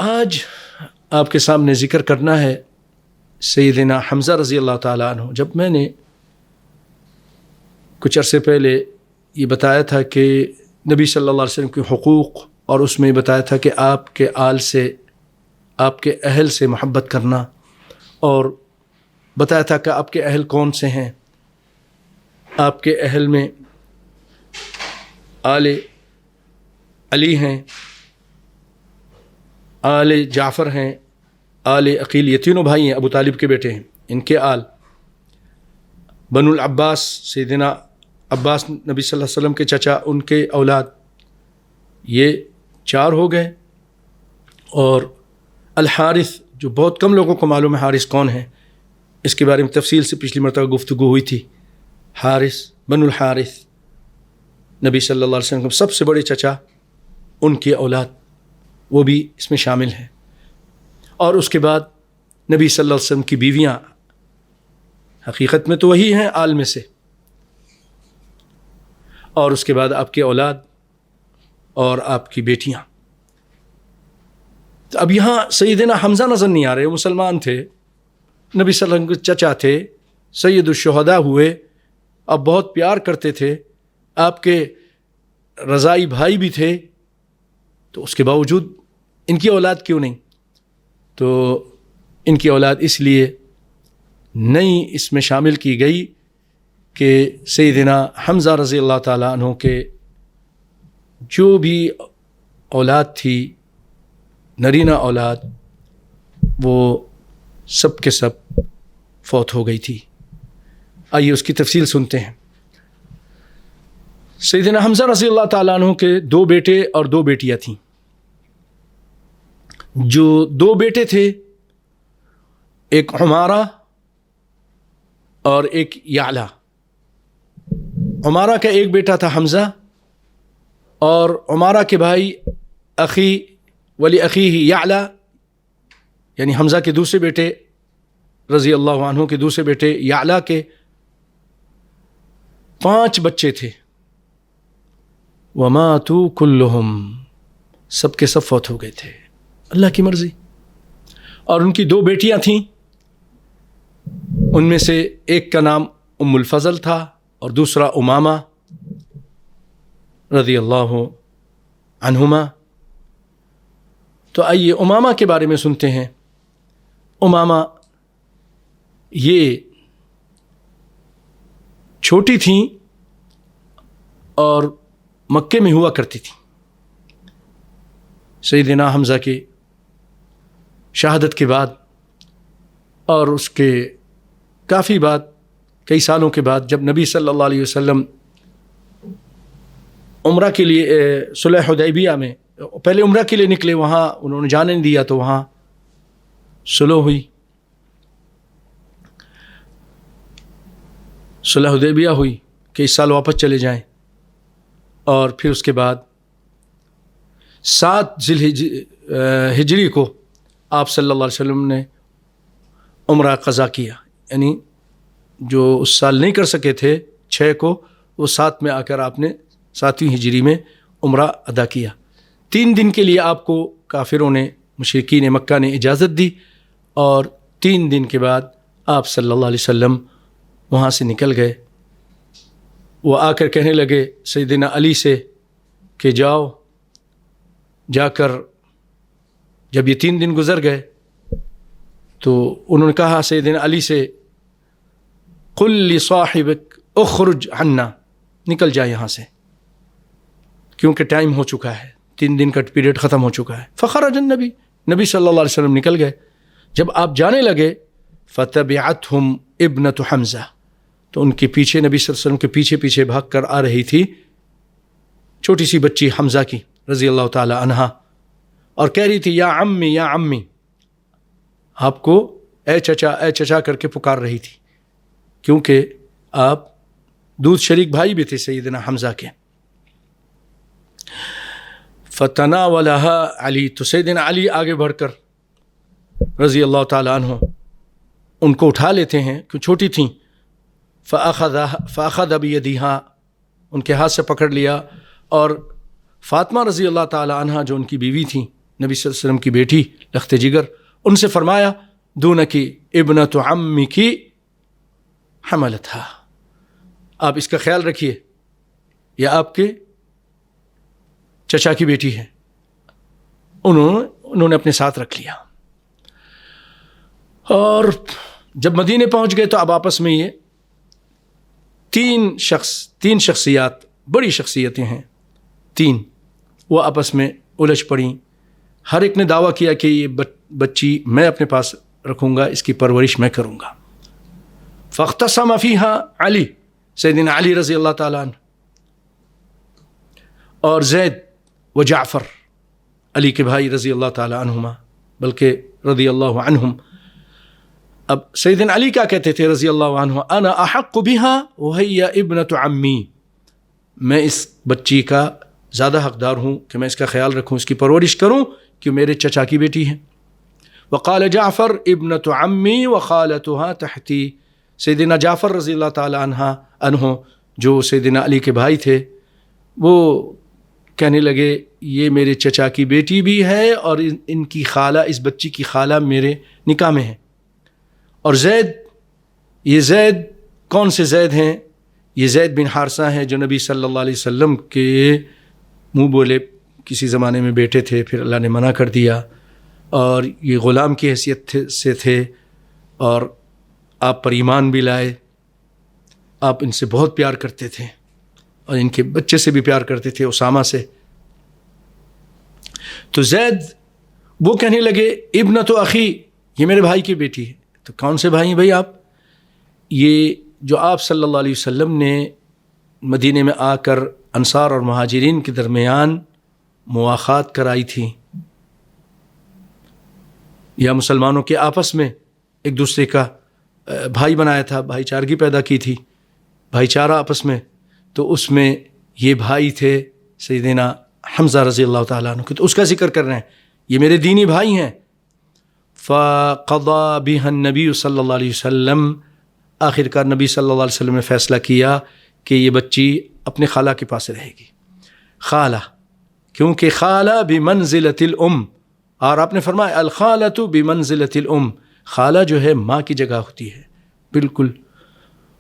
آج آپ کے سامنے ذکر کرنا ہے سیدنا حمزہ رضی اللہ تعالیٰ عنہ. جب میں نے کچھ عرصے پہلے یہ بتایا تھا کہ نبی صلی اللہ علیہ وسلم کے حقوق، اور اس میں یہ بتایا تھا کہ آپ کے آل سے، آپ کے اہل سے محبت کرنا، اور بتایا تھا کہ آپ کے اہل کون سے ہیں. آپ کے اہل میں آل علی ہیں، آل جعفر ہیں، آل عقیل، یہ تینوں بھائی ہیں، ابو طالب کے بیٹے ہیں. ان کے آل بنو العباس، سیدنا عباس نبی صلی اللہ علیہ وسلم کے چچا، ان کے اولاد، یہ 4 ہو گئے. اور الحارث، جو بہت کم لوگوں کو معلوم ہے حارث کون ہے، اس کے بارے میں تفصیل سے پچھلی مرتبہ گفتگو ہوئی تھی. حارث بنو الحارث، نبی صلی اللہ علیہ وسلم کے سب سے بڑے چچا، ان کی اولاد، وہ بھی اس میں شامل ہیں. اور اس کے بعد نبی صلی اللہ علیہ وسلم کی بیویاں، حقیقت میں تو وہی ہیں آل میں سے، اور اس کے بعد آپ کے اولاد اور آپ کی بیٹیاں. تو اب یہاں سیدنا حمزہ نظر نہیں آ رہے. وہ مسلمان تھے، نبی صلی اللہ علیہ وسلم کے چچا تھے، سید الشہداء ہوئے، اب بہت پیار کرتے تھے، آپ کے رضائی بھائی بھی تھے. تو اس کے باوجود ان کی اولاد کیوں نہیں؟ تو ان کی اولاد اس لیے نہیں اس میں شامل کی گئی کہ سیدنا حمزہ رضی اللہ تعالیٰ عنہ کے جو بھی اولاد تھی، نرینہ اولاد، وہ سب کے سب فوت ہو گئی تھی. آئیے اس کی تفصیل سنتے ہیں. سیدنا حمزہ رضی اللہ تعالیٰ عنہ کے 2 بیٹے اور 2 بیٹیاں تھیں. جو 2 بیٹے تھے، ایک عمارہ اور ایک یعلا. عمارہ کا ایک بیٹا تھا حمزہ، اور عمارہ کے بھائی اخی ولی اخی ہی یعلا، یعنی حمزہ کے دوسرے بیٹے رضی اللہ عنہ کے دوسرے بیٹے یعلا کے 5 بچے تھے. وماتوا کلہم، سب کے سب فوت ہو گئے تھے، اللہ کی مرضی. اور ان کی 2 بیٹیاں تھیں، ان میں سے ایک کا نام ام الفضل تھا اور دوسرا امامہ رضی اللہ عنہما. تو آئیے امامہ کے بارے میں سنتے ہیں. امامہ یہ چھوٹی تھیں اور مکے میں ہوا کرتی تھیں. سیدنا حمزہ کی شہادت کے بعد اور اس کے کافی بعد، کئی سالوں کے بعد، جب نبی صلی اللہ علیہ وسلم عمرہ کے لیے صلح حدیبیہ میں پہلے عمرہ کے لیے نکلے، وہاں انہوں نے جانے نہیں دیا، تو وہاں صلح ہوئی، صلح حدیبیہ ہوئی کہ اس سال واپس چلے جائیں. اور پھر اس کے بعد 7 ہجری کو آپ صلی اللہ علیہ وسلم نے عمرہ قضا کیا. یعنی جو اس سال نہیں کر سکے تھے 6 کو، وہ 7 میں آ کر آپ نے 7ویں ہجری میں عمرہ ادا کیا. 3 دن کے لیے آپ کو کافروں نے، مشرکین مکہ نے اجازت دی، اور 3 دن کے بعد آپ صلی اللہ علیہ وسلم وہاں سے نکل گئے. وہ آ کر کہنے لگے سیدنا علی سے کہ جاؤ، جا کر جب یہ 3 دن گزر گئے تو انہوں نے کہا سیدنا علی سے، قل لصاحبک اخرج عنا، نکل جا یہاں سے، کیونکہ ٹائم ہو چکا ہے، 3 دن کا پیریڈ ختم ہو چکا ہے. فخرج النبی، نبی صلی اللہ علیہ وسلم نکل گئے. جب آپ جانے لگے، فتبعتہم ابنۃ حمزہ، تو ان کے پیچھے، نبی صلی اللہ علیہ وسلم کے پیچھے پیچھے بھاگ کر آ رہی تھی چھوٹی سی بچی حمزہ کی رضی اللہ تعالی عنہا، اور کہہ رہی تھی یا عمی یا عمی، آپ کو اے چچا اے چچا کر کے پکار رہی تھی، کیونکہ آپ دودھ شریک بھائی بھی تھے سیدنا حمزہ کے. فتناولها علی، تو سیدنا علی آگے بڑھ کر رضی اللہ تعالی عنہ ان کو اٹھا لیتے ہیں، کہ چھوٹی تھیں. فاخذ بیدیہا، ان کے ہاتھ سے پکڑ لیا، اور فاطمہ رضی اللہ تعالی عنہا جو ان کی بیوی تھیں، نبی صلی اللہ علیہ وسلم کی بیٹی لخت جگر، ان سے فرمایا دونکی ابنۃ عمک حملتھا، آپ اس کا خیال رکھیے، یہ آپ کے چچا کی بیٹی ہے، انہوں نے اپنے ساتھ رکھ لیا۔ اور جب مدینے پہنچ گئے تو اب آپس میں یہ تین شخصیات، بڑی شخصیتیں ہیں تین، وہ آپس میں الجھ پڑیں۔ ہر ایک نے دعویٰ کیا کہ یہ بچی میں اپنے پاس رکھوں گا، اس کی پرورش میں کروں گا۔ فاختصم فیها علی، سیدنا علی رضی اللہ تعالیٰ عنہ اور زید و جعفر، علی کے بھائی رضی اللہ تعالیٰ عنہما، بلکہ رضی اللہ عنہم۔ اب سیدنا علی کیا کہتے تھے رضی اللہ عنہ، انا احق بها وہی ابنۃ عمی، میں اس بچی کا زیادہ حقدار ہوں کہ میں اس کا خیال رکھوں، اس کی پرورش کروں، کہ میرے چچا کی بیٹی ہے۔ وقال جعفر ابنۃ عمی وخالتها تحتی، سیدنا جعفر رضی اللہ تعالی عنہ جو سیدنا علی کے بھائی تھے، وہ کہنے لگے یہ میرے چچا کی بیٹی بھی ہے اور ان کی خالہ، اس بچی کی خالہ میرے نکاح میں ہے۔ اور زید، یہ زید کون سے زید ہیں؟ یہ زید بن حارثہ ہیں جو نبی صلی اللہ علیہ وسلم کے منہ بولے کسی زمانے میں بیٹے تھے، پھر اللہ نے منع کر دیا، اور یہ غلام کی حیثیت سے تھے، اور آپ پر ایمان بھی لائے، آپ ان سے بہت پیار کرتے تھے، اور ان کے بچے سے بھی پیار کرتے تھے، اسامہ سے۔ تو زید وہ کہنے لگے ابنۃ اخی، یہ میرے بھائی کی بیٹی ہے۔ تو کون سے بھائی ہیں بھائی آپ؟ یہ جو آپ صلی اللہ علیہ وسلم نے مدینے میں آ کر انصار اور مہاجرین کے درمیان مواخات کرائی تھی، یا مسلمانوں کے آپس میں ایک دوسرے کا بھائی بنایا تھا، بھائی چارگی پیدا کی تھی، بھائی چارہ آپس میں، تو اس میں یہ بھائی تھے سیدنا حمزہ رضی اللہ تعالیٰ عنہ، تو اس کا ذکر کر رہے ہیں، یہ میرے دینی بھائی ہیں۔ فَقَضَى بِهَا النَّبِيُّ صلی اللہ علیہ وسلم، آخر کار نبی صلی اللہ علیہ وسلم نے فیصلہ کیا کہ یہ بچی اپنے خالہ کے پاس رہے گی۔ خالہ، کیونکہ خالہ بمنزلۃ الام، اور آپ نے فرمایا الخالۃ بمنزلۃ الام، خالہ جو ہے ماں کی جگہ ہوتی ہے، بالکل۔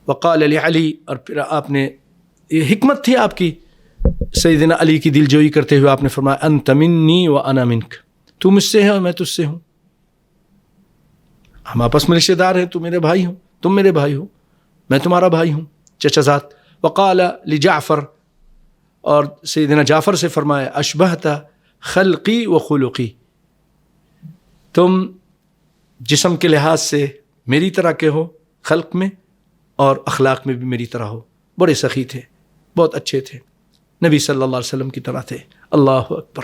وقال لعلی، اور پھر آپ نے، یہ حکمت تھی آپ کی، سیدنا علی کی دل جوئی کرتے ہوئے آپ نے فرمایا انت منی وانا منک، تو مجھ سے ہے اور میں تجھ سے ہوں، ہم آپس میں رشتہ دار ہیں، تو میرے بھائی ہوں، تم میرے بھائی ہو، میں تمہارا بھائی ہوں، چچا زاد۔ وقال لجعفر، اور سیدنا جعفر سے فرمایا اشبہت خلقی و خلقی، تم جسم کے لحاظ سے میری طرح کے ہو، خلق میں اور اخلاق میں بھی میری طرح ہو، بڑے سخی تھے، بہت اچھے تھے، نبی صلی اللہ علیہ وسلم کی طرح تھے۔ اللہ اکبر۔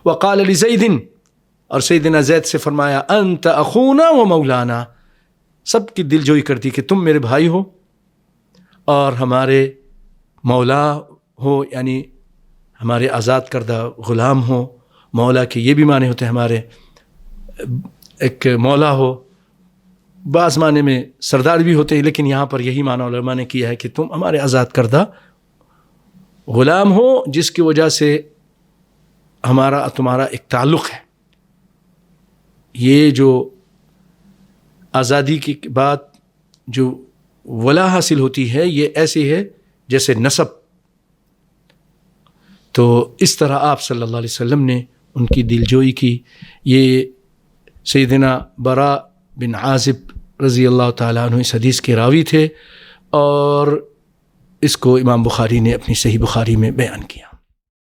وقال لزید، اور سیدنا زید سے فرمایا انت اخونا و مولانا، سب کی دل جوئی کرتی کہ تم میرے بھائی ہو اور ہمارے مولا ہو، یعنی ہمارے آزاد کردہ غلام ہو۔ مولا کے یہ بھی معنی ہوتے ہیں، ہمارے ایک مولا ہو، بعض معنی میں سردار بھی ہوتے ہیں، لیکن یہاں پر یہی معنی علماء نے کیا ہے کہ تم ہمارے آزاد کردہ غلام ہو، جس کی وجہ سے ہمارا تمہارا ایک تعلق ہے۔ یہ جو آزادی کی بعد جو ولا حاصل ہوتی ہے، یہ ایسی ہے جیسے نسب۔ تو اس طرح آپ صلی اللہ علیہ وسلم نے ان کی دل جوئی کی۔ یہ سیدنا براء بن عازب رضی اللہ تعالیٰ عنہ اس حدیث کے راوی تھے، اور اس کو امام بخاری نے اپنی صحیح بخاری میں بیان کیا۔